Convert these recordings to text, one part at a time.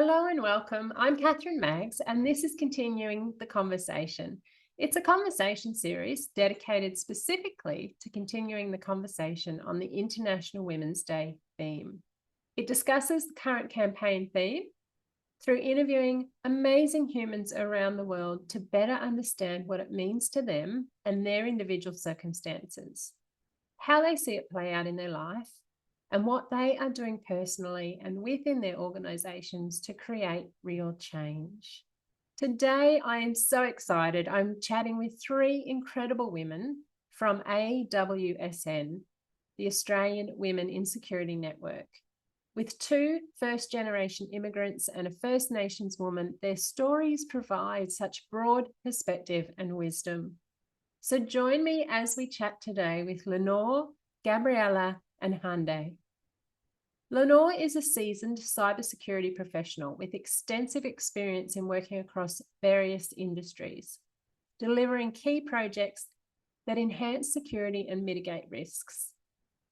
Hello and welcome. I'm Catherine Maggs, and this is Continuing the Conversation. It's a conversation series dedicated specifically to continuing the conversation on the International Women's Day theme. It discusses the current campaign theme through interviewing amazing humans around the world to better understand what it means to them and their individual circumstances, how they see it play out in their life, and what they are doing personally and within their organizations to create real change. Today, I am so excited. I'm chatting with three incredible women from AWSN, the Australian Women in Security Network. With two first-generation immigrants and a First Nations woman, their stories provide such broad perspective and wisdom. So join me as we chat today with Lynore, Gabriela, and Hande. Lynore is a seasoned cybersecurity professional with extensive experience in working across various industries, delivering key projects that enhance security and mitigate risks.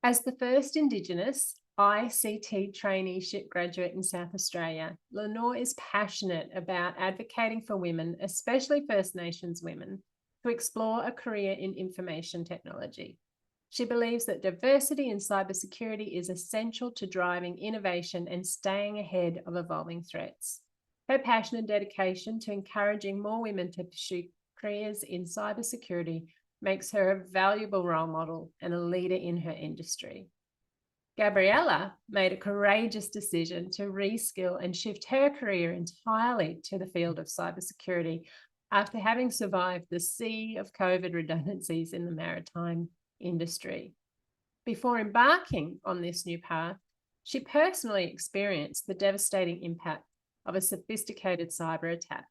As the first Indigenous ICT traineeship graduate in South Australia, Lynore is passionate about advocating for women, especially First Nations women, to explore a career in information technology. She believes that diversity in cybersecurity is essential to driving innovation and staying ahead of evolving threats. Her passion and dedication to encouraging more women to pursue careers in cybersecurity makes her a valuable role model and a leader in her industry. Gabriela made a courageous decision to reskill and shift her career entirely to the field of cybersecurity after having survived the sea of COVID redundancies in the maritime industry. Before embarking on this new path, she personally experienced the devastating impact of a sophisticated cyber attack.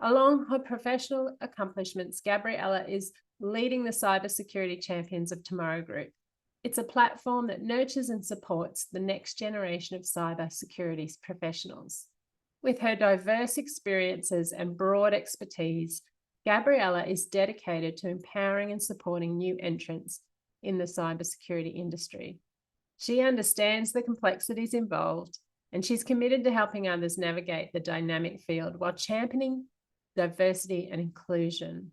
Along her professional accomplishments, Gabriela is leading the Cybersecurity Champions of Tomorrow group. It's a platform that nurtures and supports the next generation of cybersecurity professionals. With her diverse experiences and broad expertise, Gabriela is dedicated to empowering and supporting new entrants in the cybersecurity industry. She understands the complexities involved, and she's committed to helping others navigate the dynamic field while championing diversity and inclusion.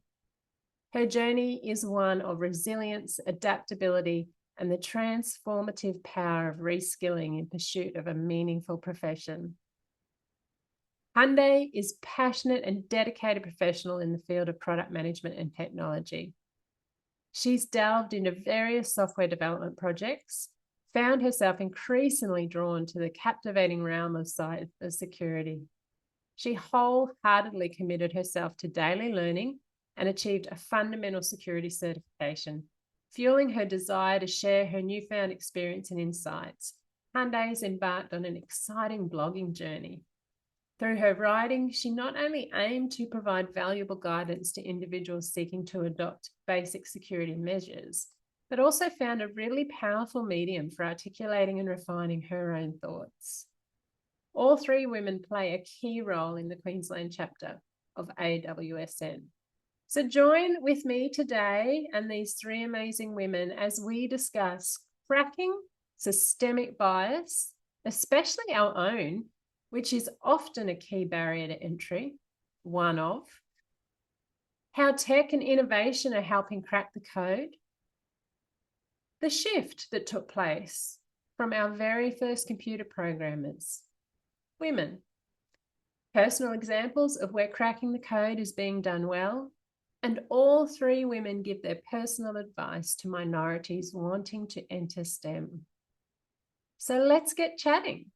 Her journey is one of resilience, adaptability, and the transformative power of reskilling in pursuit of a meaningful profession. Hande is passionate and dedicated professional in the field of product management and technology. She's delved into various software development projects, found herself increasingly drawn to the captivating realm of cybersecurity. She wholeheartedly committed herself to daily learning and achieved a fundamental security certification, fueling her desire to share her newfound experience and insights. Hande has embarked on an exciting blogging journey. Through her writing, she not only aimed to provide valuable guidance to individuals seeking to adopt basic security measures, but also found a really powerful medium for articulating and refining her own thoughts. All three women play a key role in the Queensland chapter of AWSN. So join with me today and these three amazing women as we discuss cracking systemic bias, especially our own, which is often a key barrier to entry, one of, how tech and innovation are helping crack the code, the shift that took place from our very first computer programmers, women, personal examples of where cracking the code is being done well, and all three women give their personal advice to minorities wanting to enter STEM. So let's get chatting.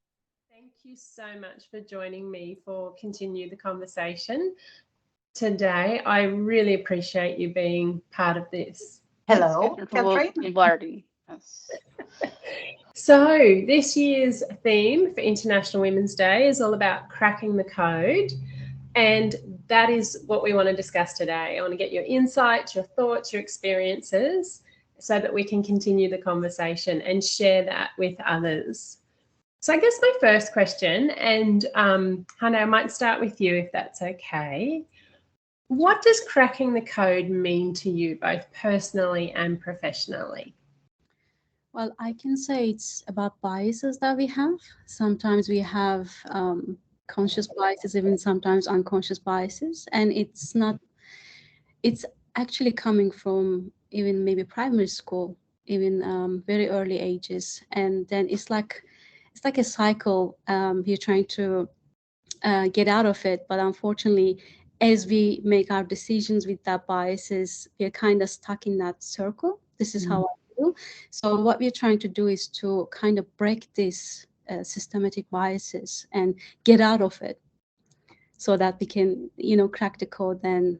Thank you so much for joining me for Continue the Conversation today. I really appreciate you being part of this. Hello, Catherine. Yes. So this year's theme for International Women's Day is all about cracking the code. And that is what we want to discuss today. I want to get your insights, your thoughts, your experiences, so that we can continue the conversation and share that with others. So I guess my first question, and Hande, I might start with you if that's okay. What does cracking the code mean to you, both personally and professionally? Well, I can say it's about biases that we have. Sometimes we have conscious biases, even sometimes unconscious biases. And it's actually coming from even maybe primary school, even very early ages. And then it's like a cycle. You're trying to get out of it, but unfortunately, as we make our decisions with that biases, we're kind of stuck in that circle. This is how I feel. So what we're trying to do is to kind of break these systematic biases and get out of it, so that we can, crack the code and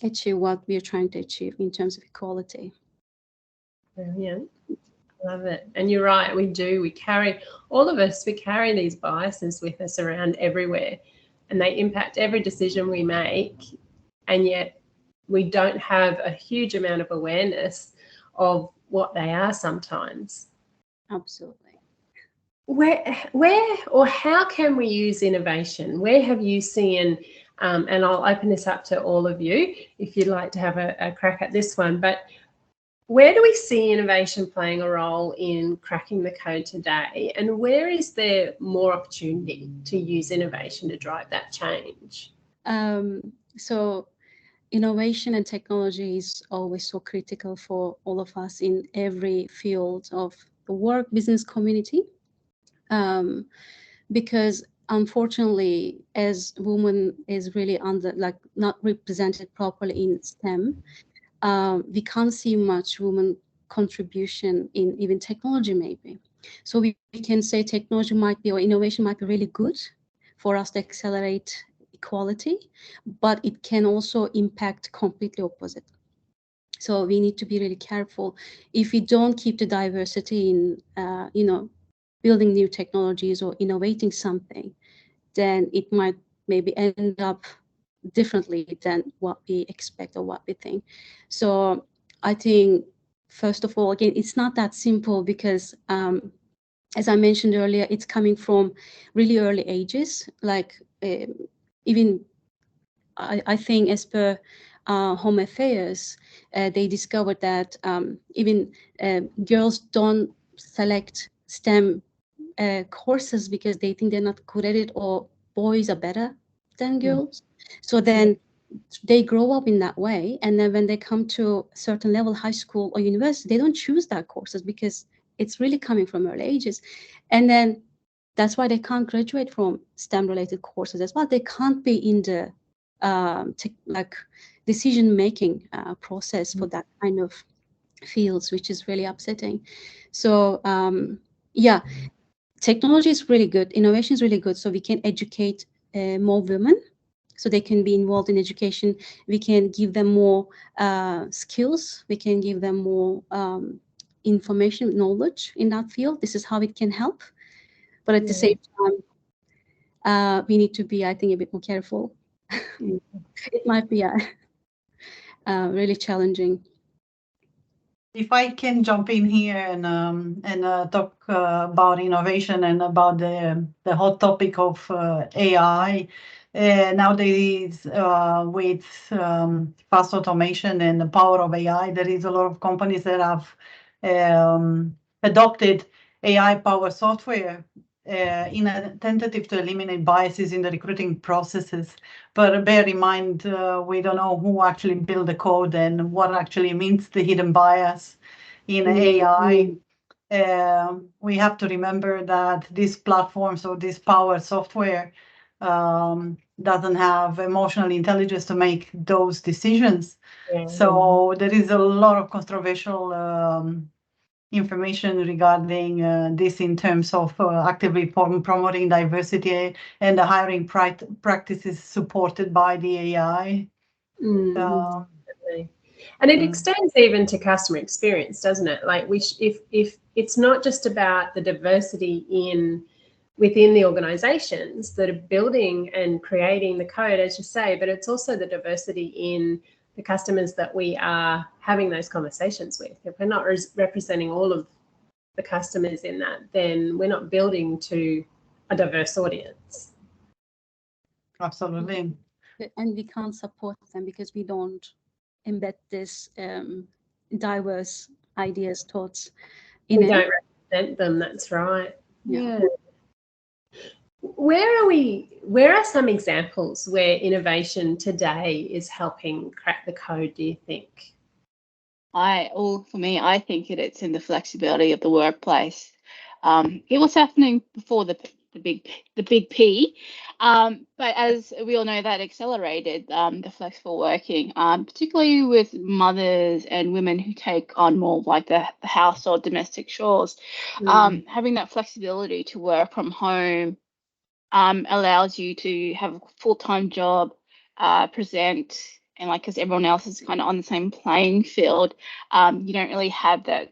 achieve what we're trying to achieve in terms of equality. Brilliant. Love it. And you're right, we carry, all of us, we carry these biases with us around everywhere, and they impact every decision we make, and yet we don't have a huge amount of awareness of what they are sometimes. Absolutely. Where or how can we use innovation? Where have you seen, and I'll open this up to all of you if you'd like to have a crack at this one, but where do we see innovation playing a role in cracking the code today? And where is there more opportunity to use innovation to drive that change? So innovation and technology is always so critical for all of us in every field of the work business community. Because unfortunately, as women is really not represented properly in STEM, we can't see much women contribution in even technology maybe. So we can say technology might be, or innovation might be really good for us to accelerate equality, but it can also impact completely opposite. So we need to be really careful. If we don't keep the diversity in, building new technologies or innovating something, then it might maybe end up differently than what we expect or what we think. So I think, first of all, again, it's not that simple because, as I mentioned earlier, it's coming from really early ages. Like even I think as per Home Affairs, they discovered that even girls don't select STEM courses because they think they're not good at it, or boys are better than girls. So then they grow up in that way, and then when they come to a certain level, high school or university, they don't choose that courses because it's really coming from early ages. And then that's why they can't graduate from STEM related courses as well. They can't be in the decision making process for that kind of fields, which is really upsetting. So yeah, technology is really good, innovation is really good, so we can educate more women so they can be involved in education. We can give them more skills, we can give them more information, knowledge in that field. This is how it can help. But at the same time, we need to be, I think, a bit more careful. It might be really challenging. If I can jump in here and talk about innovation and about the hot topic of AI. Nowadays, with fast automation and the power of AI, there is a lot of companies that have adopted AI-powered software in a tentative to eliminate biases in the recruiting processes. But bear in mind, we don't know who actually built the code and what actually means the hidden bias in AI. We have to remember that these platforms or this power software doesn't have emotional intelligence to make those decisions. So there is a lot of controversial information regarding this in terms of actively promoting diversity and the hiring practices supported by the AI. And it extends even to customer experience, doesn't it? Like if it's not just about the diversity within the organizations that are building and creating the code, as you say, but it's also the diversity in the customers that we are having those conversations with. If we're not representing all of the customers in that, then we're not building to a diverse audience. Absolutely. And we can't support them because we don't embed this diverse ideas, thoughts in we it. don't represent them, that's right. Yeah. where are some examples where innovation today is helping crack the code, do you think? For me, I think it's in the flexibility of the workplace. It was happening before the big P, but as we all know, that accelerated the flexible working, particularly with mothers and women who take on more of like the household domestic chores. Having that flexibility to work from home allows you to have a full-time job, present, and like because everyone else is kind of on the same playing field, you don't really have that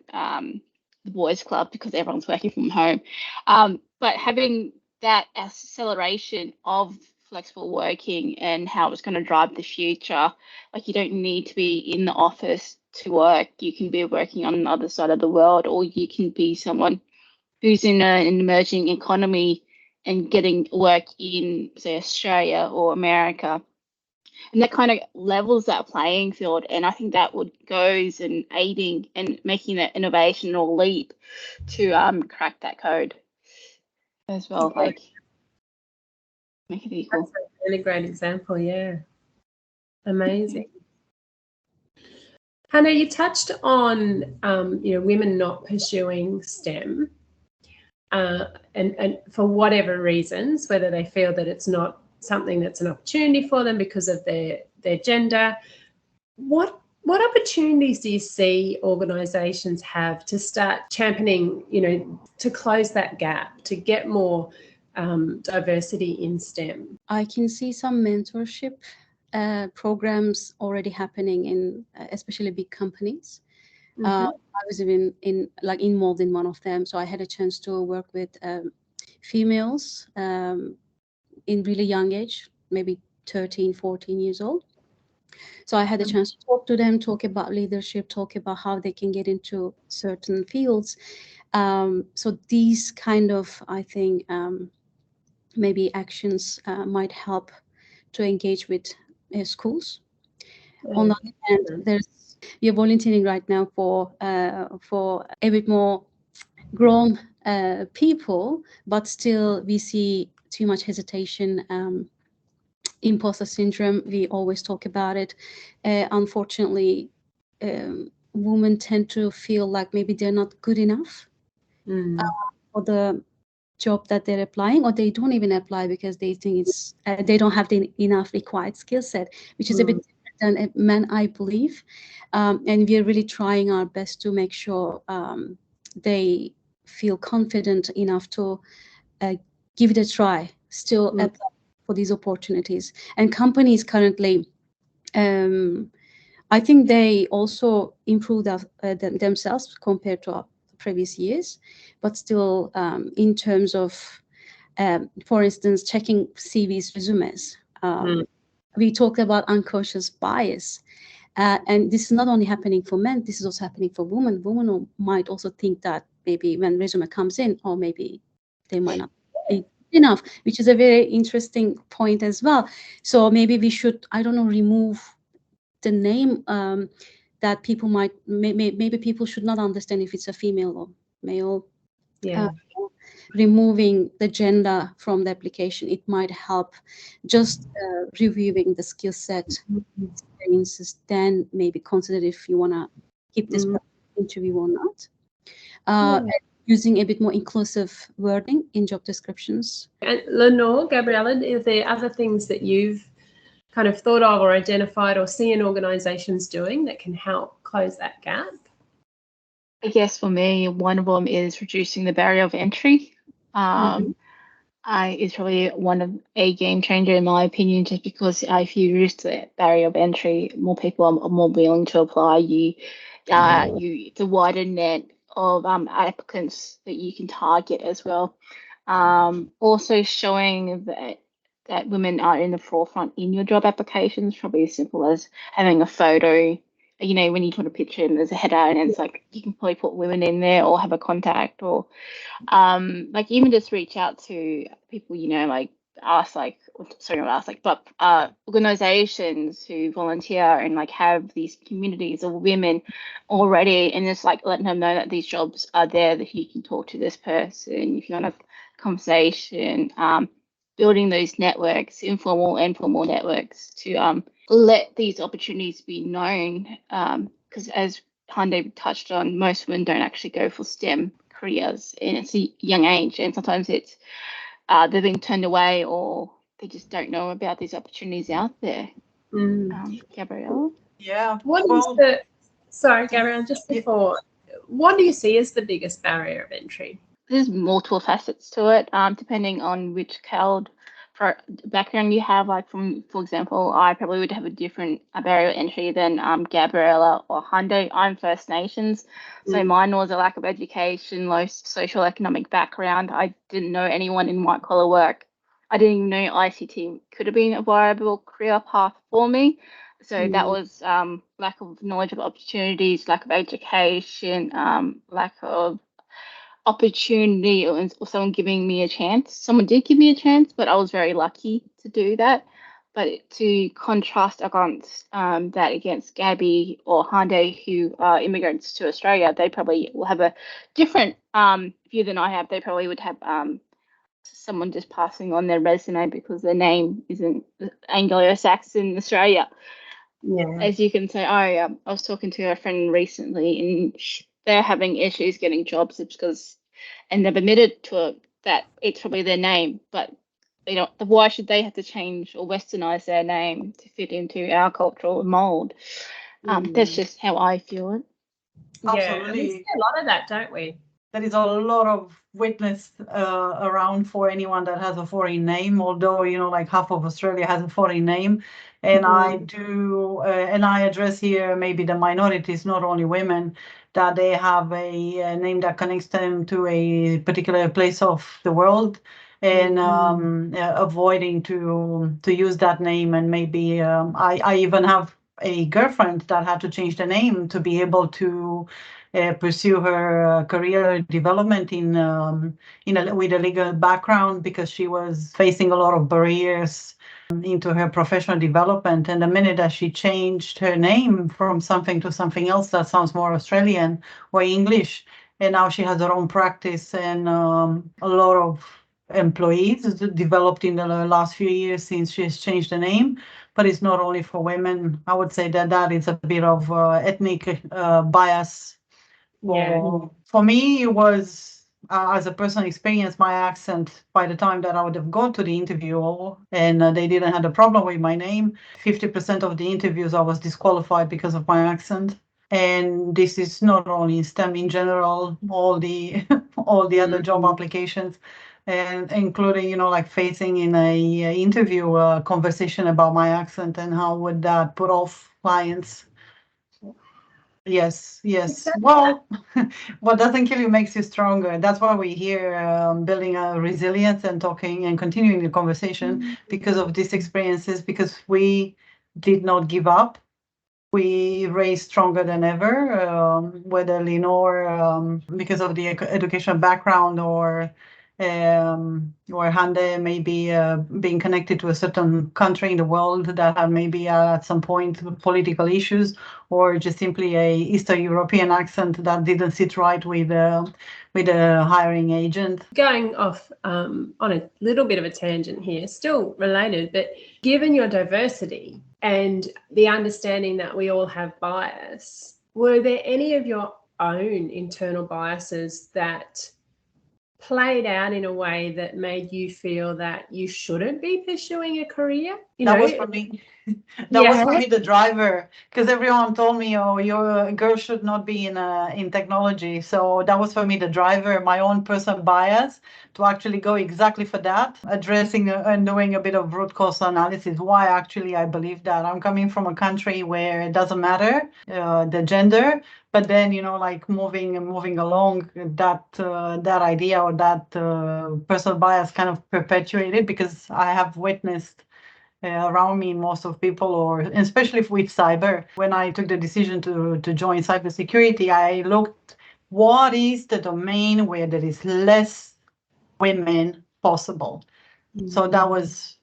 the boys club because everyone's working from home. But having that acceleration of flexible working and how it's going to drive the future, like you don't need to be in the office to work. You can be working on the other side of the world, or you can be someone who's in an emerging economy and getting work in, say, Australia or America. And that kind of levels that playing field. And I think that goes in aiding and making that innovation or leap to crack that code as well. Yeah. Like make it equal. That's a really great example, yeah. Amazing. Hande, you touched on women not pursuing STEM. And for whatever reasons, whether they feel that it's not something that's an opportunity for them because of their gender, what opportunities do you see organisations have to start championing, to close that gap, to get more diversity in STEM? I can see some mentorship programs already happening in especially big companies. I was even involved in one of them, so I had a chance to work with females in really young age, maybe 13, 14 years old. So I had a chance to talk to them, talk about leadership, talk about how they can get into certain fields. So these kind of, I think, maybe actions might help to engage with schools. On the other hand, we are volunteering right now for a bit more grown people, but still we see too much hesitation. Imposter syndrome, we always talk about it. Unfortunately, women tend to feel like maybe they're not good enough for the job that they're applying, or they don't even apply because they think it's they don't have the enough required skill set, which is a bit different than men, I believe. And we're really trying our best to make sure they feel confident enough to give it a try, still apply for these opportunities. And companies currently, I think they also improved themselves compared to previous years, but still in terms of, for instance, checking CVs, resumes. We talk about unconscious bias. And this is not only happening for men, this is also happening for women. Women might also think that maybe when resume comes in, or maybe they might not be enough, which is a very interesting point as well. So maybe we should, I don't know, remove the name that people might, maybe people should not understand if it's a female or male. Removing the gender from the application, it might help. Just reviewing the skill set, experiences, then maybe consider if you want to keep this interview or not. Using a bit more inclusive wording in job descriptions. And Lynore, Gabriela, are there other things that you've kind of thought of or identified or see in organisations doing that can help close that gap? I guess for me, one of them is reducing the barrier of entry. It's probably one of a game changer in my opinion, just because if you reduce the barrier of entry, more people are more willing to apply. It's a wider net of applicants that you can target as well. Also showing that women are in the forefront in your job applications, probably as simple as having a photo. When you put a picture and there's a header and it's like, you can probably put women in there or have a contact, or even just reach out to people, organizations who volunteer and have these communities of women already, and just letting them know that these jobs are there, that you can talk to this person if you want a conversation. building those networks, informal and formal networks, to let these opportunities be known. Because as Hande touched on, most women don't actually go for STEM careers, and it's a young age, and sometimes it's they're being turned away, or they just don't know about these opportunities out there. Gabriela? Yeah. What is Well, sorry, Gabriela, just before, what do you see as the biggest barrier of entry? There's multiple facets to it, depending on which CALD background you have. Like, for example, I probably would have a different barrier of entry than Gabriela or Hande. I'm First Nations, so mine was a lack of education, low social economic background. I didn't know anyone in white collar work. I didn't even know ICT could have been a viable career path for me. So that was lack of knowledge of opportunities, lack of education, lack of opportunity, or someone giving me a chance. Someone did give me a chance, but I was very lucky to do that. But to contrast against that against Gabby or Hande, who are immigrants to Australia, they probably will have a different view than I have. They probably would have someone just passing on their resume because their name isn't Anglo-Saxon in Australia. Yeah. As you can say, I was talking to a friend recently, and they're having issues getting jobs because, and they've admitted to it that it's probably their name, but they don't. Why should they have to change or westernize their name to fit into our cultural mold? That's just how I feel it. Yeah, and we absolutely. see a lot of that, don't we? There is a lot of witness around for anyone that has a foreign name, although, you know, like half of Australia has a foreign name. And I do, and I address here maybe the minorities, not only women, that they have a name that connects them to a particular place of the world, and avoiding to use that name. And maybe I even have a girlfriend that had to change the name to be able to pursue her career development with a legal background, because she was facing a lot of barriers into her professional development. And the minute that she changed her name from something to something else that sounds more Australian or English, and now she has her own practice, and a lot of employees developed in the last few years since she has changed the name. But it's not only for women. I would say that is a bit of ethnic bias. For me, it was, as a personal experience, my accent, by the time that I would have gone to the interview, and they didn't have a problem with my name, 50% of the interviews I was disqualified because of my accent. And this is not only in STEM in general, all the other job applications, and including, you know, like facing in a interview conversation about my accent, and how would that put off clients. Yes. Exactly. Well, what doesn't kill you makes you stronger. That's why we're here, building a resilience and talking and continuing the conversation because of these experiences, because we did not give up. We raised stronger than ever, whether Lynore, because of the educational background, or Hande maybe being connected to a certain country in the world that had maybe at some point political issues, or just simply a Eastern European accent that didn't sit right with a hiring agent. Going off on a little bit of a tangent here, still related, but given your diversity and the understanding that we all have bias, were there any of your own internal biases that played out in a way that made you feel that you shouldn't be pursuing a career? That was for me. That was for me the driver, because everyone told me, "Oh, your girl should not be in technology." So that was for me the driver, my own personal bias, to actually go exactly for that, addressing and doing a bit of root cause analysis. Why actually I believe that. I'm coming from a country where it doesn't matter the gender, but then, you know, like moving along, that idea or that personal bias kind of perpetuated, because I have witnessed around me most of people, or especially with cyber. When I took the decision to join cybersecurity, I looked what is the domain where there is less women possible. So that was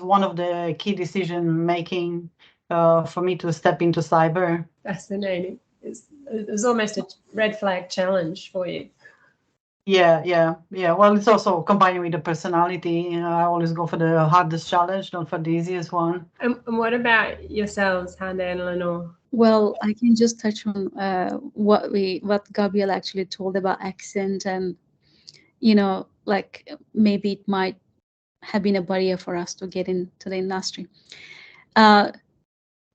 one of the key decision making for me to step into cyber. Fascinating. It was almost a red flag challenge for you. Yeah. Well, it's also combining with the personality. I always go for the hardest challenge, not for the easiest one. And what about yourselves, Hande and Lynore? Well, I can just touch on what Gabriela actually told about accent, and like maybe it might have been a barrier for us to get into the industry.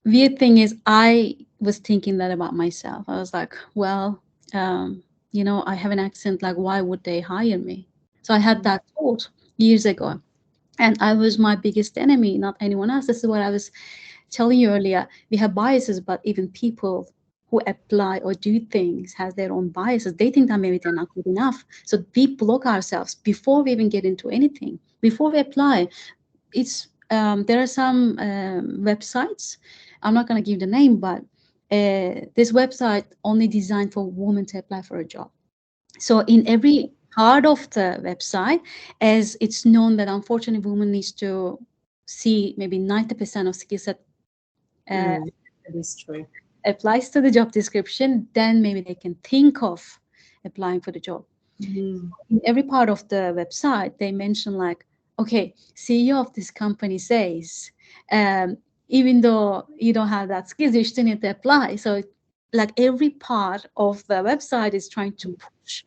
Weird thing is, I was thinking that about myself. I was like, well, I have an accent, like why would they hire me? So I had that thought years ago, and I was my biggest enemy, not anyone else. This is what I was telling you earlier. We have biases, but even people who apply or do things has their own biases. They think that maybe they're not good enough, so we block ourselves before we even get into anything, before we apply. It's there are some websites, I'm not going to give the name, but this website only designed for women to apply for a job. So in every part of the website, as it's known that unfortunately women needs to see maybe 90% of skill set That is true. applies to the job description, then maybe they can think of applying for the job. In every part of the website, they mention like, okay, CEO of this company says, even though you don't have that skills, you still need to apply. So like every part of the website is trying to push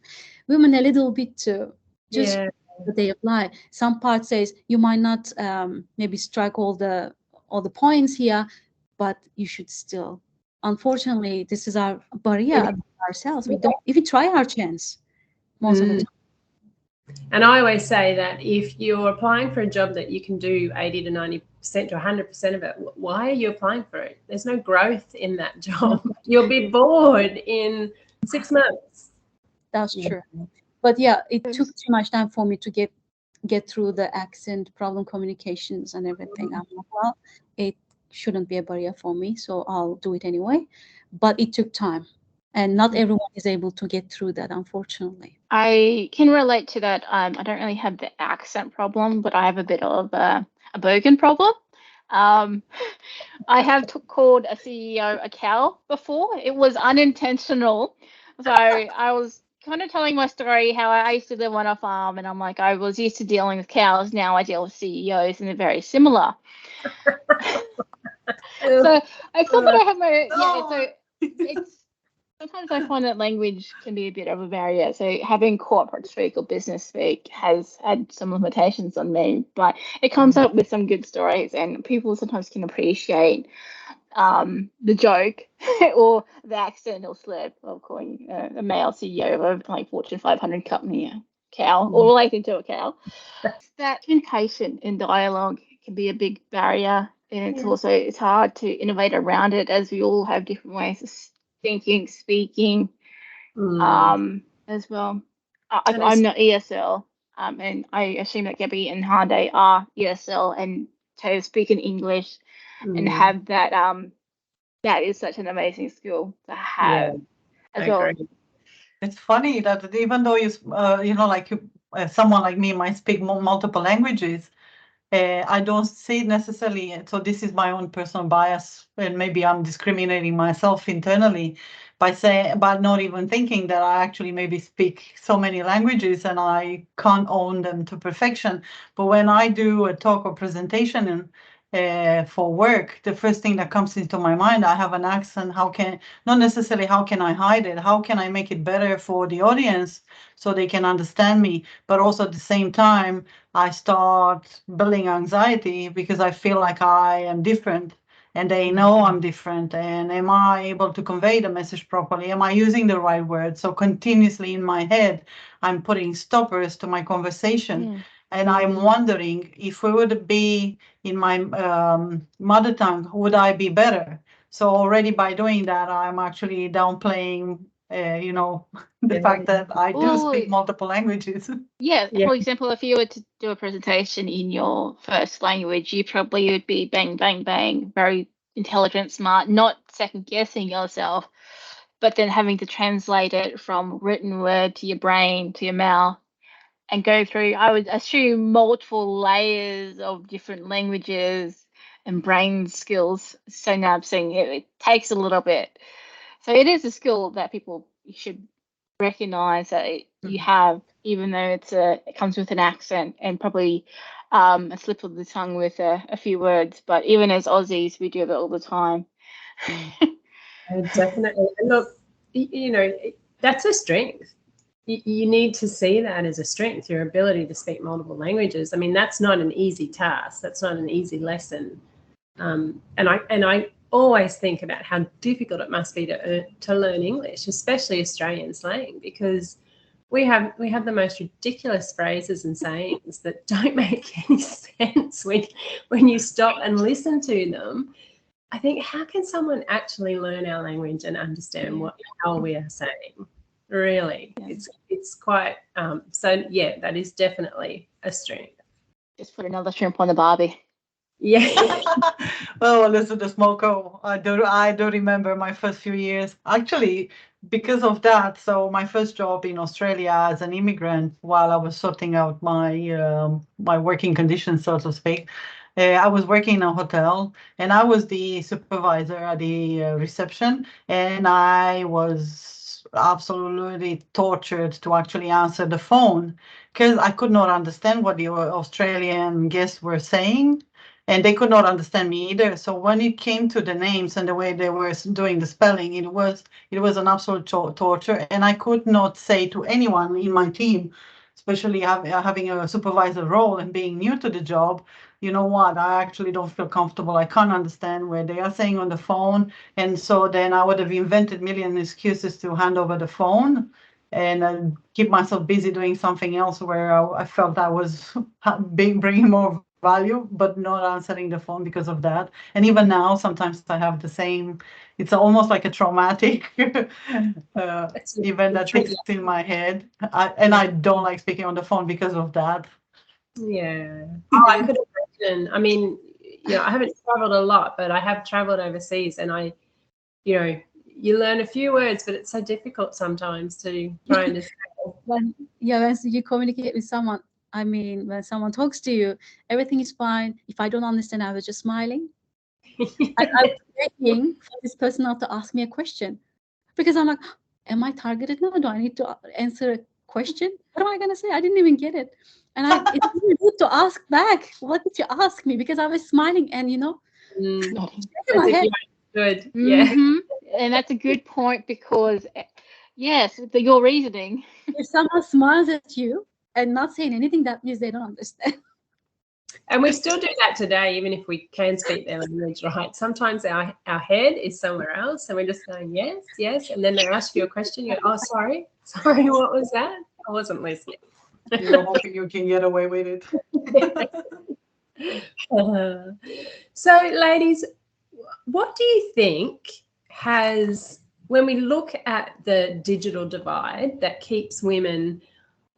women a little bit to just that they apply. Some part says you might not maybe strike all the points here, but you should still. Unfortunately, this is our barrier ourselves. We don't even try our chance most of the time. And I always say that if you're applying for a job that you can do 80 to 90% to 100% of it, why are you applying for it? There's no growth in that job. You'll be bored in 6 months. That's true. But yeah, it took too much time for me to get through the accent problem, communications and everything. I'm like, well, it shouldn't be a barrier for me, so I'll do it anyway. But it took time. And not everyone is able to get through that, unfortunately. I can relate to that. I don't really have the accent problem, but I have a bit of a bogan problem. I have called a CEO a cow before. It was unintentional. So I was kind of telling my story how I used to live on a farm, and I'm like, I was used to dealing with cows. Now I deal with CEOs, and they're very similar. So I feel that I have my So it's. Sometimes I find that language can be a bit of a barrier. So having corporate speak or business speak has had some limitations on me, but it comes up with some good stories, and people sometimes can appreciate the joke or the accent or slip of calling a male CEO of a like Fortune 500 company a cow or relating to a cow. That communication in dialogue can be a big barrier, and it's hard to innovate around it, as we all have different ways of thinking, speaking, as well. I'm not ESL, and I assume that Gabby and Hande are ESL, and to speak in English and have that that is such an amazing skill to have as well. It's funny that even though like someone like me might speak multiple languages, I don't see it necessarily. So this is my own personal bias, and maybe I'm discriminating myself internally by not even thinking that I actually maybe speak so many languages and I can't own them to perfection. But when I do a talk or presentation for work, the first thing that comes into my mind, I have an accent. Not necessarily how can I hide it? How can I make it better for the audience so they can understand me? But also at the same time, I start building anxiety because I feel like I am different and they know I'm different. And am I able to convey the message properly? Am I using the right words? So continuously in my head, I'm putting stoppers to my conversation. And I'm wondering if we would be in my mother tongue, would I be better? So already by doing that, I'm actually downplaying, the fact that I do speak multiple languages. Yeah, for example, if you were to do a presentation in your first language, you probably would be bang, bang, bang, very intelligent, smart, not second guessing yourself, but then having to translate it from written word to your brain to your mouth and go through, I would assume, multiple layers of different languages and brain skills, synapsing. It takes a little bit. So it is a skill that people should recognize that you have, even though it comes with an accent and probably a slip of the tongue with a few words, but even as Aussies, we do that all the time. Definitely. And look, you know, that's a strength. You need to see that as a strength, your ability to speak multiple languages. I mean, that's not an easy task. That's not an easy lesson. And I always think about how difficult it must be to learn English, especially Australian slang, because we have the most ridiculous phrases and sayings that don't make any sense when you stop and listen to them. I think, how can someone actually learn our language and understand what the hell we are saying? Really, it's quite so. Yeah, that is definitely a strength. Just put another shrimp on the barbie. Yeah. Well, listen, the smoko. I do remember my first few years. Actually, because of that, so my first job in Australia as an immigrant, while I was sorting out my my working conditions, so to speak, I was working in a hotel, and I was the supervisor at the reception, and I was absolutely tortured to actually answer the phone because I could not understand what the Australian guests were saying. And they could not understand me either. So when it came to the names and the way they were doing the spelling, it was an absolute torture. And I could not say to anyone in my team, especially having a supervisor role and being new to the job, you know what, I actually don't feel comfortable. I can't understand what they are saying on the phone. And so then I would have invented a million excuses to hand over the phone and keep myself busy doing something else where I felt I was bringing more value, but not answering the phone because of that. And even now, sometimes I have the same, it's almost like a traumatic event that sticks in my head. I don't like speaking on the phone because of that. Yeah. Oh, I could imagine. I mean, I haven't traveled a lot, but I have traveled overseas, and you learn a few words, but it's so difficult sometimes to try and when you communicate with someone, I mean, when someone talks to you, everything is fine. If I don't understand, I was just smiling. I was waiting for this person not to ask me a question, because I'm like, am I targeted now? Do I need to answer a question? What am I going to say? I didn't even get it. And it's really good to ask back. What did you ask me? Because I was smiling and, my head. Good. Yeah. And that's a good point, because yes, your reasoning. If someone smiles at you and not saying anything, that means they don't understand. And we still do that today, even if we can speak their language, right? Sometimes our head is somewhere else, and we're just saying yes, yes, and then they ask you a question. You're, oh, sorry, what was that? I wasn't listening. You're hoping you can get away with it. So, ladies, what do you think when we look at the digital divide that keeps women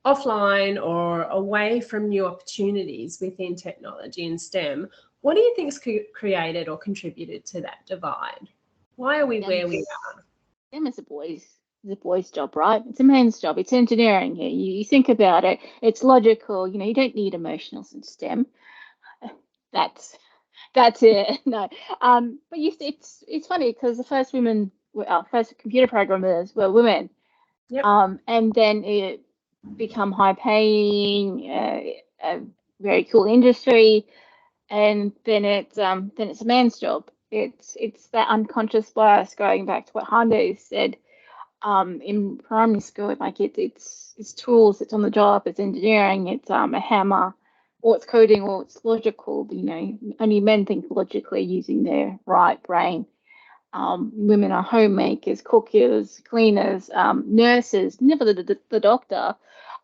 offline or away from new opportunities within technology and STEM, what do you think has created or contributed to that divide? Why are we where we are? STEM is a boy's job, right? It's a man's job. It's engineering here. You think about it, it's logical. You don't need emotionals in STEM. That's it. No. But it's funny because the first first computer programmers were women. Yep. And then it become high paying, a very cool industry, and then it's a man's job. It's that unconscious bias, going back to what Hande said. In primary school, like it's tools, it's on the job, it's engineering, it's a hammer, or it's coding, or it's logical. Only men think logically using their right brain. Women are homemakers, cookers, cleaners, nurses, never the doctor,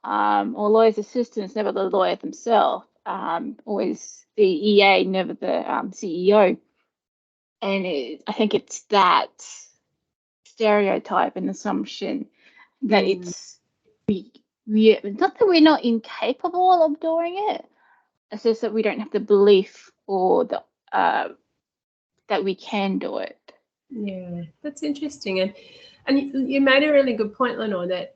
or lawyer's assistants, never the lawyer themselves, always the EA, never the CEO. And I think it's that stereotype and assumption that it's not that we're not incapable of doing it. It's just that we don't have the belief or the that we can do it. Yeah, that's interesting. And you made a really good point, Lynore, that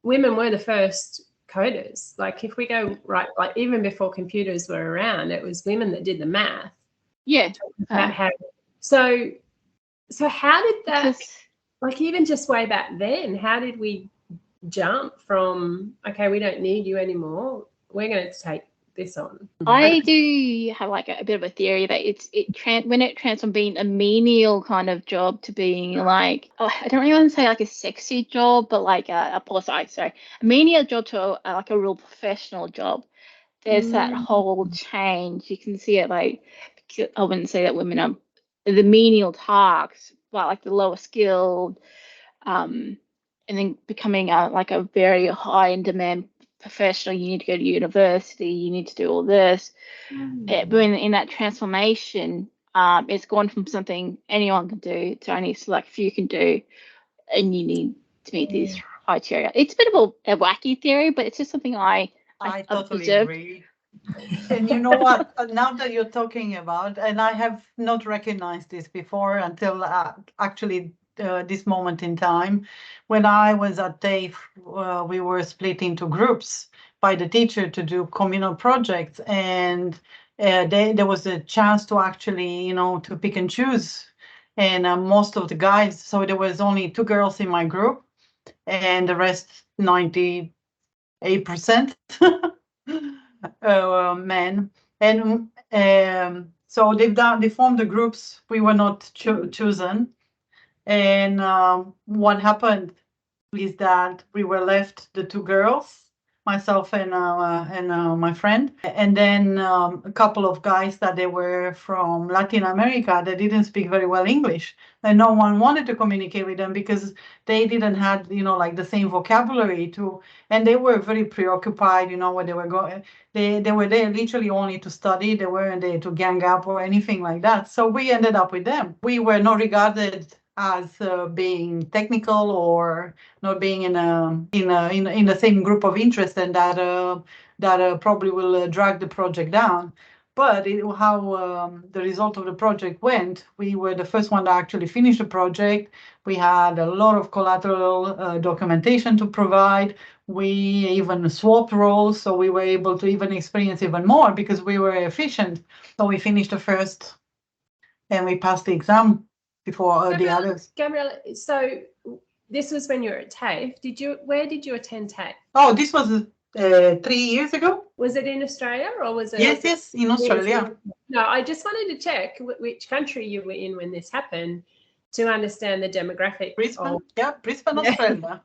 women were the first coders. Like, if we go right, like even before computers were around, it was women that did the math. Yeah. So how did that, like, even just way back then, how did we jump from, okay, we don't need you anymore, we're going to take this on? I do have like a bit of a theory that when it transforms from being a menial kind of job to being like, I don't really want to say like a sexy job, but like a menial job to like a real professional job. There's that whole change. You can see it like, I wouldn't say that women are the menial tasks, but like the lower skilled, and then becoming like a very high in demand professional. You need to go to university, you need to do all this. But in that transformation, it's gone from something anyone can do to only select few can do, and you need to meet these criteria. It's a bit of a wacky theory, but it's just something I totally observed. agree. And you know what? Now that you're talking about, and I have not recognized this before until actually this moment in time, when I was at TAFE, we were split into groups by the teacher to do communal projects, and there was a chance to actually, you know, to pick and choose. And most of the guys, so there was only 2 girls in my group, and the rest 98% men. And so they formed the groups. We were not chosen. And what happened is that we were left, the 2 girls, myself and my friend, and then a couple of guys that they were from Latin America that didn't speak very well English, and no one wanted to communicate with them because they didn't have, you know, like the same vocabulary to, and they were very preoccupied, you know, where they were going. They were there literally only to study. They weren't there to gang up or anything like that. So we ended up with them. We were not regarded as being technical or not being in the same group of interest, and that probably will drag the project down. But how the result of the project went, we were the first one to actually finish the project. We had a lot of collateral documentation to provide. We even swapped roles, so we were able to even experience even more because we were efficient. So we finished the first, and we passed the exam before the others. Gabriela, so this was when you were at TAFE. Where did you attend TAFE? Oh, this was 3 years ago. Was it in Australia or was it? Yes, in Australia. No, I just wanted to check which country you were in when this happened to understand the demographic. Brisbane, Australia.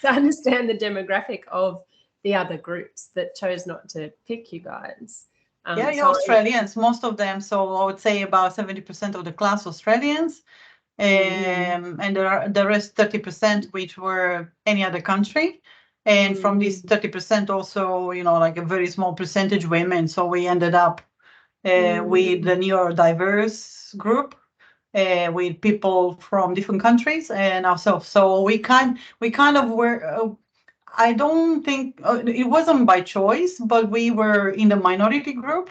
To understand the demographic of the other groups that chose not to pick you guys. Australians, most of them. So I would say about 70% of the class Australians, and the rest 30%, which were any other country. And from this 30% also, you know, like a very small percentage women. So we ended up with the neurodiverse group, with people from different countries and ourselves. So we kind of were. I don't think it wasn't by choice, but we were in the minority group.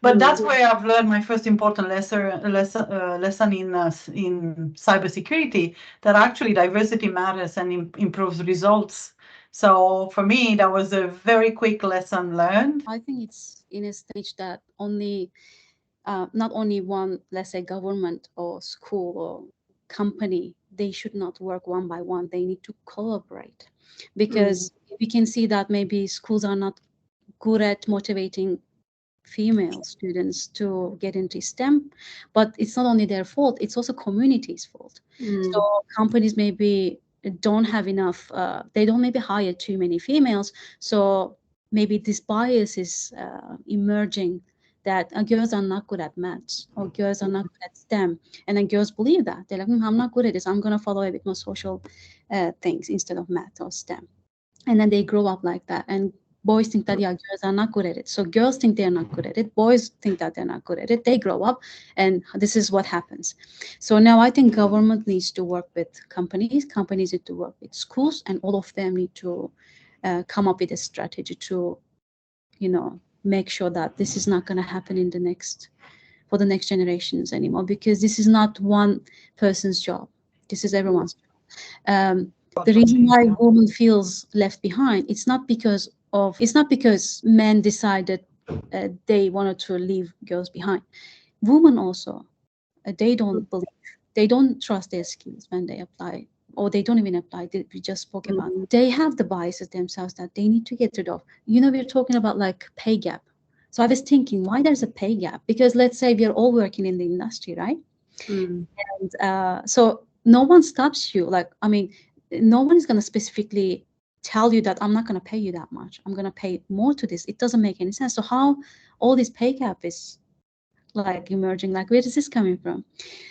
But that's where I've learned my first important lesson in cybersecurity, that actually diversity matters and improves results. So for me, that was a very quick lesson learned. I think it's in a stage that not only one, let's say, government or school or company, they should not work one by one. They need to collaborate, because we can see that maybe schools are not good at motivating female students to get into STEM, but it's not only their fault, it's also community's fault. So companies maybe don't have enough, they don't maybe hire too many females, so maybe this bias is emerging, that girls are not good at maths or girls are not good at STEM, and then girls believe that. They're like, I'm not good at this, I'm going to follow a bit more social things instead of math or STEM. And then they grow up like that, and boys think that, girls are not good at it. So girls think they're not good at it. Boys think that they're not good at it. They grow up, and this is what happens. So now I think government needs to work with companies. Companies need to work with schools, and all of them need to come up with a strategy to, make sure that this is not going to happen for the next generations anymore, because this is not one person's job. This is everyone's job. The reason why women feels left behind, it's not because men decided they wanted to leave girls behind. Women also, they don't trust their skills when they apply or they don't even apply, we just spoke about, they have the biases themselves that they need to get rid of. You know, we're talking about like pay gap. So I was thinking, why there's a pay gap? Because let's say we are all working in the industry, right? And so no one stops you. Like, I mean, no one is going to specifically tell you that I'm not going to pay you that much. I'm going to pay more to this. It doesn't make any sense. So how all this pay gap is like emerging, like where is this coming from?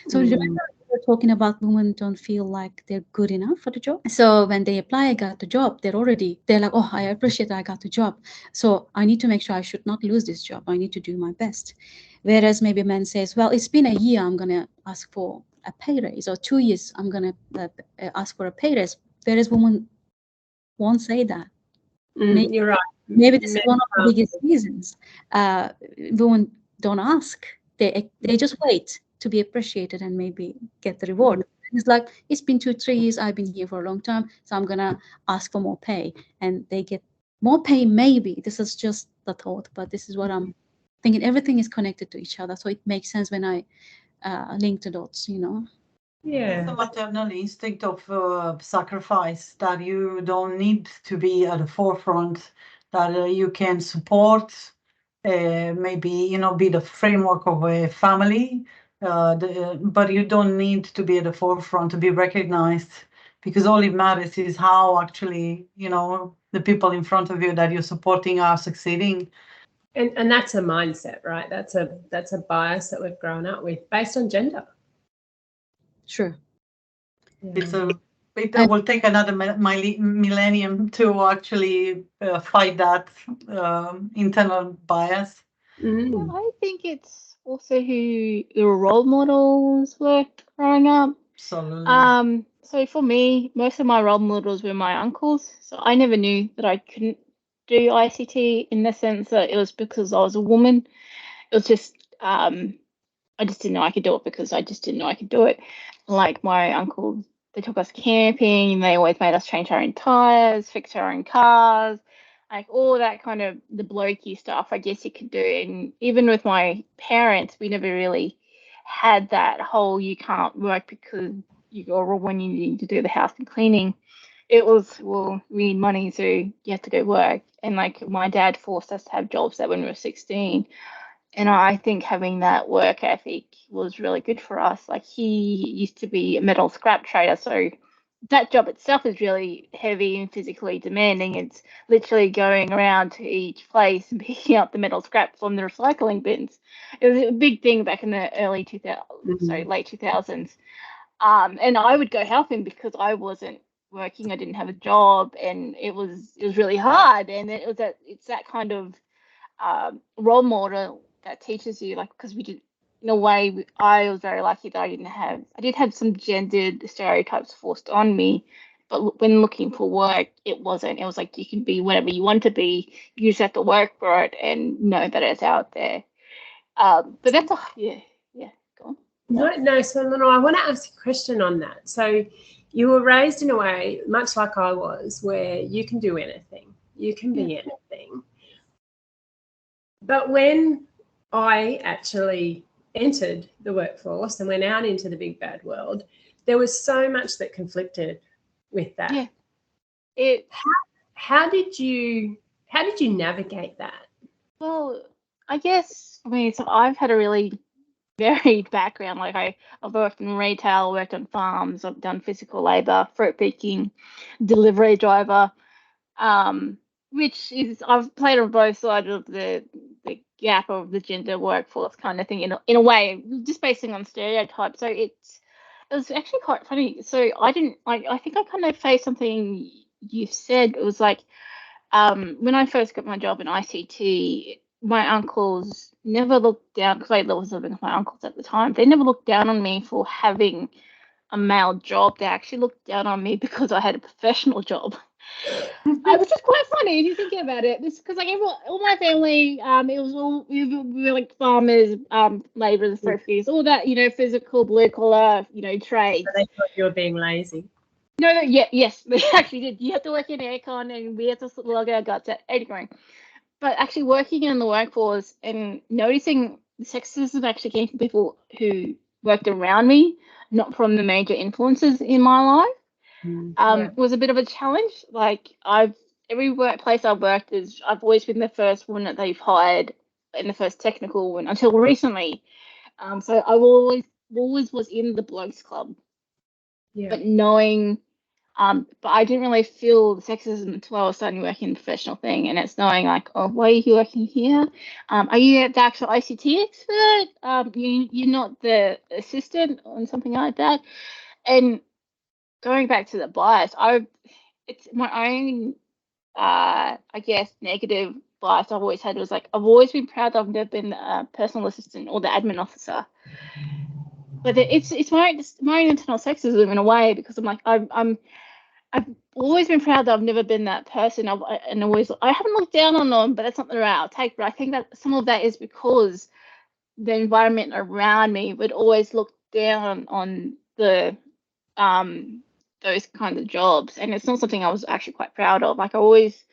So remember we were talking about women don't feel like they're good enough for the job. So when they apply, I got the job, they're like, oh, I appreciate that I got the job. So I need to make sure I should not lose this job. I need to do my best. Whereas maybe men says, well, it's been a year, I'm going to ask for a pay raise, or 2 years, I'm going to ask for a pay raise. Whereas women won't say that. You're right. Maybe this is one of the biggest reasons women don't ask. They just wait to be appreciated and maybe get the reward. It's like, it's been 2-3 years, I've been here for a long time, so I'm gonna ask for more pay, and they get more pay. Maybe this is just the thought, but this is what I'm thinking. Everything is connected to each other, so it makes sense when I link the dots, you know. Yeah. It's the maternal instinct of sacrifice, that you don't need to be at the forefront, that you can support, maybe, you know, be the framework of a family, but you don't need to be at the forefront to be recognized, because all it matters is how actually, you know, the people in front of you that you're supporting are succeeding. And that's a mindset, right? That's a bias that we've grown up with based on gender. Sure. It will take another millennium to actually fight that internal bias. Yeah, I think it's also who your role models were growing up. Absolutely. So for me, most of my role models were my uncles. So I never knew that I couldn't do ICT, in the sense that it was because I was a woman. It was just I just didn't know I could do it, because I just didn't know I could do it. Like my uncles, they took us camping, they always made us change our own tires, fix our own cars, like all that kind of the blokey stuff, I guess you could do. And even with my parents, we never really had that whole you can't work because you're a woman, you need to do the house and cleaning. It was, well, we need money, so you have to go work. And like my dad forced us to have jobs that when we were 16. And I think having that work ethic was really good for us. Like he used to be a metal scrap trader, so that job itself is really heavy and physically demanding. It's literally going around to each place and picking up the metal scrap from the recycling bins. It was a big thing back in the early 2000s, late 2000s. And I would go help him because I wasn't working, I didn't have a job, and it was really hard. And it's that kind of role model that teaches you, like, because we did, in a way, I was very lucky that I did have some gendered stereotypes forced on me, but when looking for work, it was like you can be whatever you want to be, you just have to work for it and know that it's out there. But that's go on. No, so Lynore, I want to ask a question on that. So you were raised in a way, much like I was, where you can do anything, you can be anything. But when I actually entered the workforce and went out into the big bad world, there was so much that conflicted with that. Yeah. How did you navigate that? Well, I guess, so I've had a really varied background. Like I've worked in retail, worked on farms, I've done physical labor, fruit picking, delivery driver, which is I've played on both sides of the gap of the gender workforce kind of thing in a way, just basing on stereotypes. So it was actually quite funny. So I think I kind of faced something you said. It was like when I first got my job in ICT, my uncles never looked down, because I was living with my uncles at the time. They never looked down on me for having a male job. They actually looked down on me because I had a professional job. Which is quite funny if you think about it. This because like all my family, it was all we were like farmers, labourers, fruiters, all that, physical blue collar, trades. So they thought you were being lazy. No, yes, they actually did. You have to work in aircon, and we had to log our guts at 80 grand. But actually working in the workforce and noticing the sexism actually came from people who worked around me, not from the major influences in my life. was a bit of a challenge. Like every workplace I've worked is, I've always been the first woman that they've hired and the first technical one until recently. So I always was in the blokes club, but knowing, but I didn't really feel the sexism until I was starting working in the professional thing, and it's knowing like, oh, why are you working here? Are you the actual ICT expert? You're not the assistant or something like that. And going back to the bias, it's my own, I guess, negative bias I've always had. Was like, I've always been proud that I've never been a personal assistant or the admin officer. But it's my own internal sexism in a way, because I'm like, I've always been proud that I've never been that person. I haven't looked down on them, but that's not the route I'll take. But I think that some of that is because the environment around me would always look down on the those kinds of jobs, and it's not something I was actually quite proud of. Like I always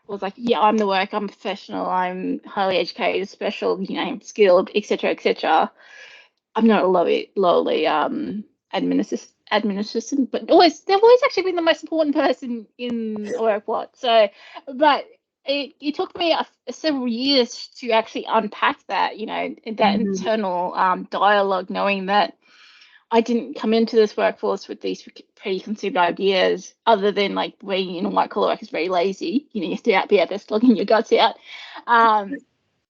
was like, yeah, I'm the work, I'm professional, I'm highly educated, special, skilled, etc. I'm not a lowly admin assistant, but they've always actually been the most important person in a workplace. So, but it took me several years to actually unpack that, that internal dialogue, knowing that I didn't come into this workforce with these preconceived ideas, other than like being in a white collar work is very lazy. You have to be out there slugging your guts out.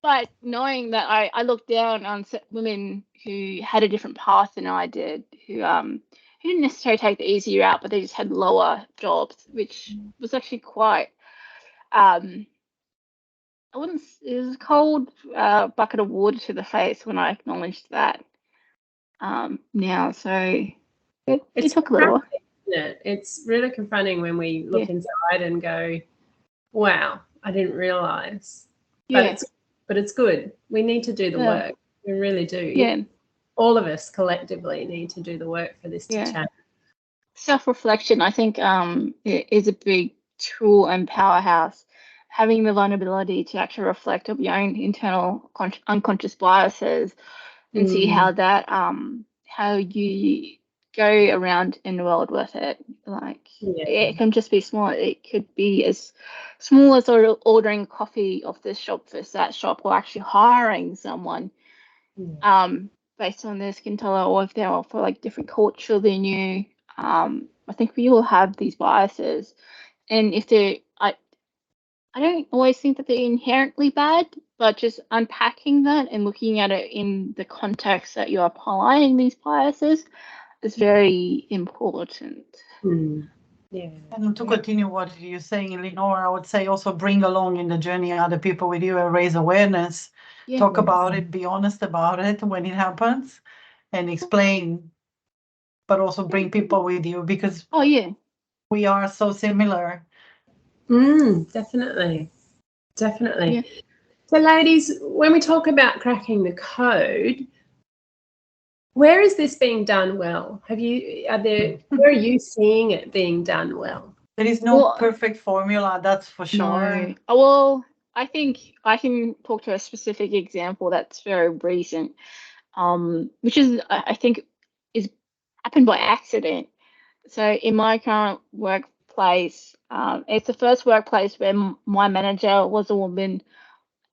But knowing that I looked down on women who had a different path than I did, who didn't necessarily take the easy route, but they just had lower jobs, which was actually quite, it was a cold bucket of water to the face when I acknowledged that. Now, so it took a little while. It's really confronting when we look inside and go, wow, I didn't realize. But it's good. We need to do the work. We really do. Yeah. All of us collectively need to do the work for this to change. Self-reflection, I think, is a big tool and powerhouse. Having the vulnerability to actually reflect on your own internal unconscious biases and see how that, how you go around in the world with it. Like, it can just be small. It could be as small as ordering coffee off this shop versus that shop, or actually hiring someone based on their skin color, or if they're for like different culture than you. I think we all have these biases, and if I don't always think that they're inherently bad, but just unpacking that and looking at it in the context that you're applying these biases is very important. Yeah. And to continue what you're saying, Lynore, I would say also bring along in the journey other people with you and raise awareness. Talk about it, be honest about it when it happens, and explain, but also bring people with you, because we are so similar. Definitely. Yeah. So ladies, when we talk about cracking the code, where is this being done well? Where are you seeing it being done well? There is no perfect formula, that's for sure. No. Well, I think I can talk to a specific example that's very recent, which is, I think, is happened by accident. So in my current workplace, it's the first workplace where my manager was a woman,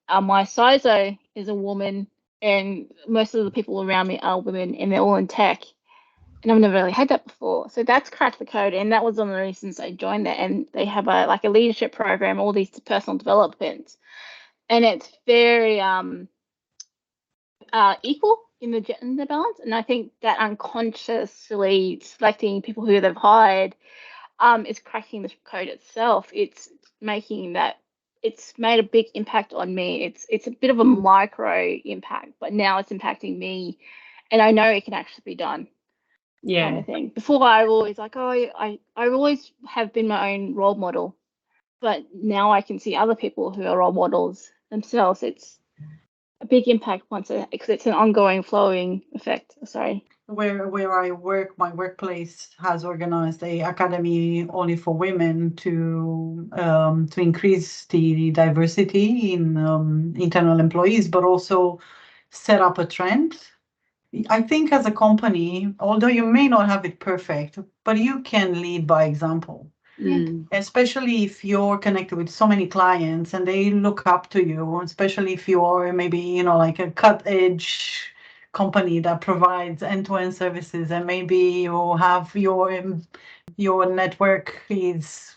my CISO is a woman, and most of the people around me are women, and they're all in tech. And I've never really had that before. So that's cracked the code, and that was one of the reasons I joined there. And they have a leadership program, all these personal developments, and it's very equal in the gender balance. And I think that unconsciously selecting people who they've hired is cracking the code itself. It's making that, it's made a big impact on me. It's a bit of a micro impact, but now it's impacting me, and I know it can actually be done. Kind of thing. Before I was always like, I always have been my own role model, but now I can see other people who are role models themselves. It's a big impact because it's an ongoing flowing effect. Sorry. Where I work, my workplace has organized a academy only for women to increase the diversity in internal employees, but also set up a trend I think as a company, although you may not have it perfect, but you can lead by example. Especially if you're connected with so many clients and they look up to you, especially if you're maybe, you know, like a cut edge company that provides end-to-end services, and maybe you have your network is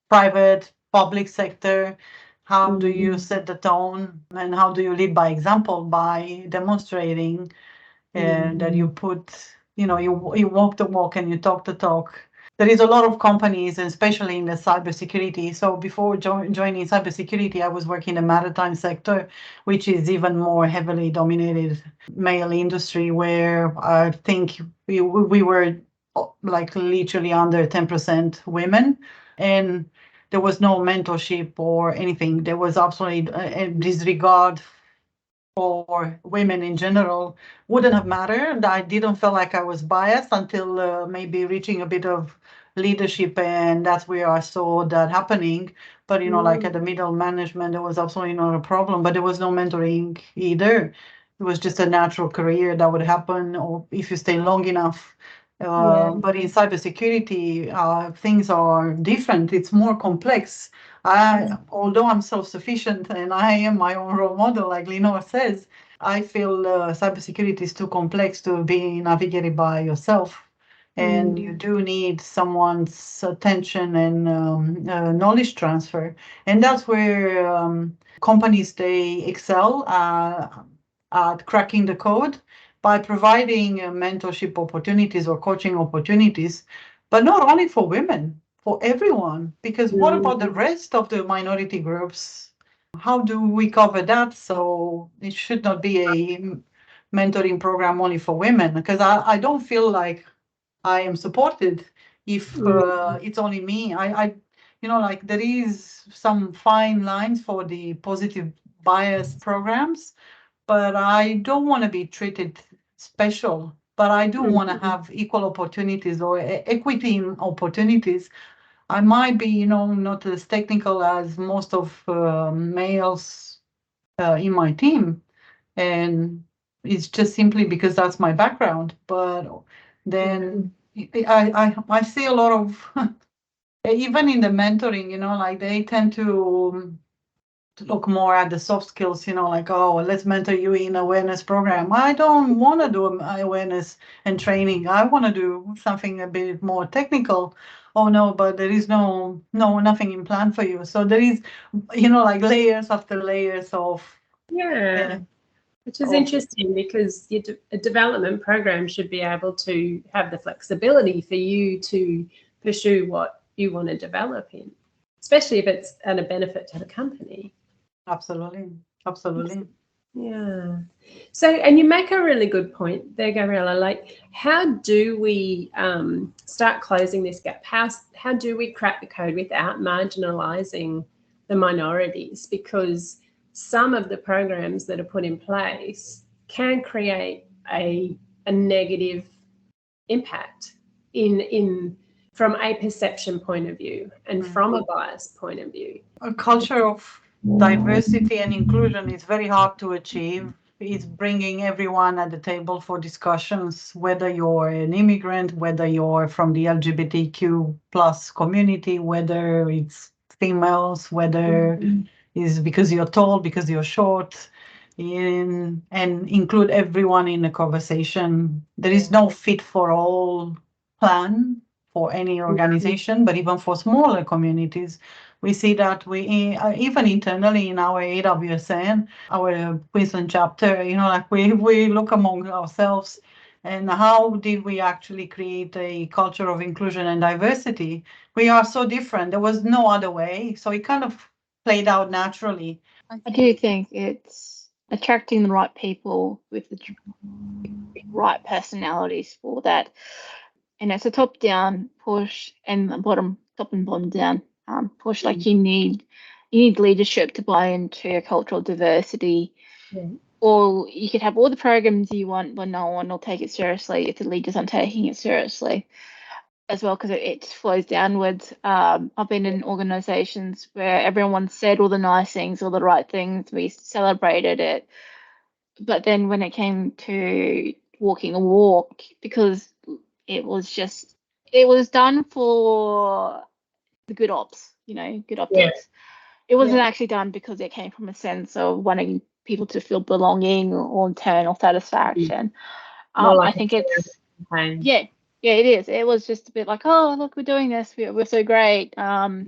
private, public sector. How do you set the tone, and how do you lead by example by demonstrating that you put, you know, you walk the walk and you talk the talk. There is a lot of companies, and especially in the cybersecurity. So before joining cybersecurity, I was working in the maritime sector, which is even more heavily dominated male industry, where I think we were like literally under 10% women, and there was no mentorship or anything. There was absolutely a disregard for women in general. Wouldn't have mattered. I didn't feel like I was biased until maybe reaching a bit of leadership, and that's where I saw that happening. But you know, like at the middle management, there was absolutely not a problem, but there was no mentoring either. It was just a natural career that would happen, or if you stay long enough. But in cybersecurity, things are different. It's more complex. Although I'm self-sufficient and I am my own role model, like Lynore says, I feel cybersecurity is too complex to be navigated by yourself. And you do need someone's attention and knowledge transfer. And that's where companies, they excel at cracking the code by providing mentorship opportunities or coaching opportunities, but not only for women, for everyone. Because what about the rest of the minority groups? How do we cover that? So it should not be a mentoring program only for women, because I don't feel like I am supported if it's only me. You know, like there is some fine lines for the positive bias programs, but I don't want to be treated special. But I do want to have equal opportunities or equity in opportunities. I might be, you know, not as technical as most of males in my team, and it's just simply because that's my background. But then I see a lot of even in the mentoring, you know, like they tend to look more at the soft skills, you know, like, oh, let's mentor you in awareness program. I don't want to do awareness and training. I want to do something a bit more technical. Oh no, but there is nothing in plan for you. So there is, you know, like layers after layers of which is interesting, because a development program should be able to have the flexibility for you to pursue what you want to develop in, especially if it's at a benefit to the company. Absolutely. Absolutely. Yeah. So, and you make a really good point there, Gabriela. Like, how do we start closing this gap? How do we crack the code without marginalizing the minorities? Because some of the programs that are put in place can create a negative impact from a perception point of view and from a bias point of view. A culture of diversity and inclusion is very hard to achieve. It's bringing everyone at the table for discussions, whether you're an immigrant, whether you're from the LGBTQ plus community, whether it's females, whether it's because you're tall, because you're short, and include everyone in the conversation. There is no fit for all plan for any organization, but even for smaller communities. We see that we even internally in our AWSN, our Queensland chapter, you know, like we look among ourselves and how did we actually create a culture of inclusion and diversity? We are so different. There was no other way. So it kind of played out naturally. I do think it's attracting the right people with the right personalities for that. And it's a top-down push and a top and bottom down push. Like you need leadership to buy into cultural diversity. Or you could have all the programs you want, but no one will take it seriously if the leaders aren't taking it seriously as well, because it flows downwards. I've been in organizations where everyone said all the nice things, all the right things, we celebrated it. But then when it came to walking the walk, because it was done for the good ops, good optics. It wasn't actually done because it came from a sense of wanting people to feel belonging or internal satisfaction. I think it's it is. It was just a bit like, oh, look, we're doing this. We're so great.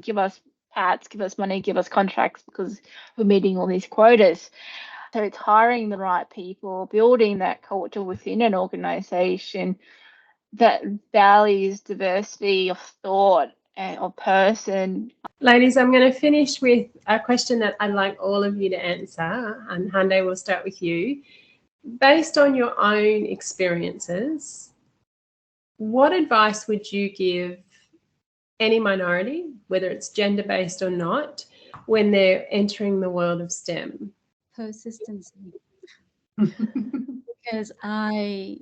Give us pats, give us money, give us contracts because we're meeting all these quotas. So it's hiring the right people, building that culture within an organization that values diversity of thought and of person. Ladies, I'm going to finish with a question that I'd like all of you to answer, and Hande, we'll start with you. Based on your own experiences, what advice would you give any minority, whether it's gender-based or not, when they're entering the world of STEM? Persistency. Because I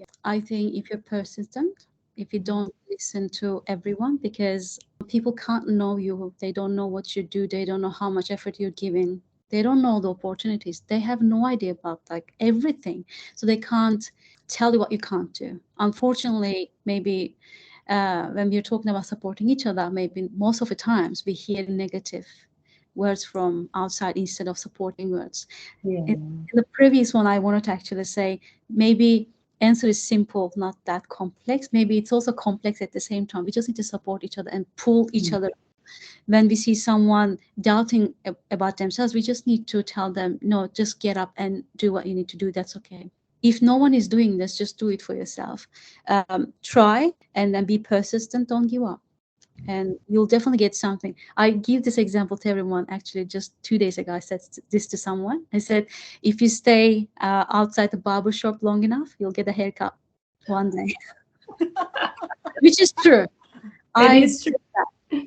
think if you're persistent, if you don't listen to everyone, because people can't know you, they don't know what you do, they don't know how much effort you're giving, they don't know the opportunities, they have no idea about like everything, so they can't tell you what you can't do. Unfortunately, maybe when we're talking about supporting each other, maybe most of the times we hear negative words from outside instead of supporting words. In the previous one, I wanted to actually say maybe answer is simple, not that complex. Maybe it's also complex at the same time. We just need to support each other and pull each other. When we see someone doubting about themselves, we just need to tell them, no, just get up and do what you need to do. That's okay. If no one is doing this, just do it for yourself. Try and then be persistent. Don't give up. And you'll definitely get something. I give this example to everyone. Actually, just 2 days ago, I said this to someone. I said, if you stay outside the barber shop long enough, you'll get a haircut one day. Which is true. It is true.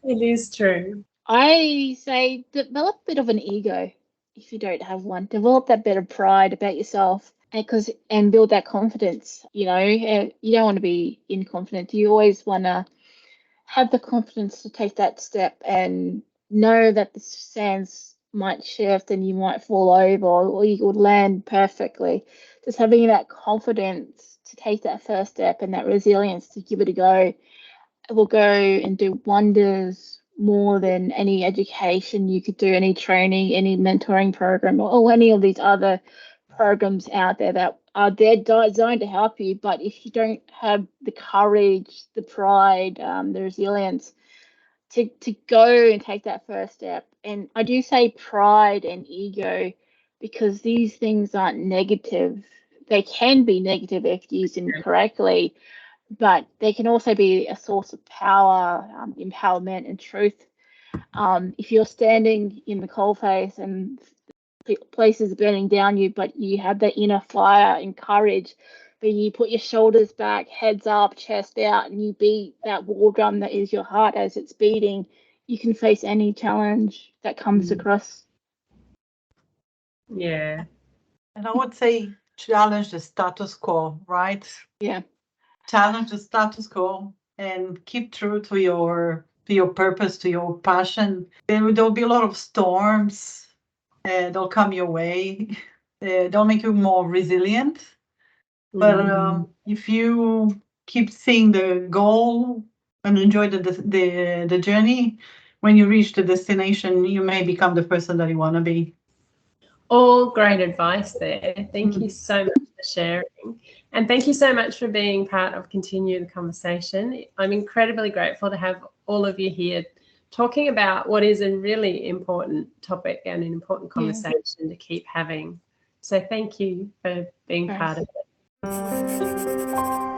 It is true. I say develop a bit of an ego if you don't have one. Develop that bit of pride about yourself, and build that confidence. You don't want to be inconfident. You always want to have the confidence to take that step and know that the sands might shift and you might fall over, or you would land perfectly. Just having that confidence to take that first step and that resilience to give it a go, it will go and do wonders more than any education you could do, any training, any mentoring program, or any of these other programs out there that are designed to help you. But if you don't have the courage, the pride, the resilience to go and take that first step, and I do say pride and ego because these things aren't negative. They can be negative if used incorrectly, but they can also be a source of power, empowerment, and truth. If you're standing in the coalface and places burning down you, but you have that inner fire and courage, but you put your shoulders back, heads up, chest out, and you beat that war drum that is your heart as it's beating, you can face any challenge that comes across. Yeah. And I would say challenge the status quo, right? Yeah. Challenge the status quo and keep true to your purpose, to your passion. There'll be a lot of storms. They'll come your way. They'll make you more resilient. But if you keep seeing the goal and enjoy the journey, when you reach the destination, you may become the person that you want to be. All great advice there. Thank you so much for sharing. And thank you so much for being part of Continue the Conversation. I'm incredibly grateful to have all of you here talking about what is a really important topic and an important conversation to keep having. So thank you for being part of it.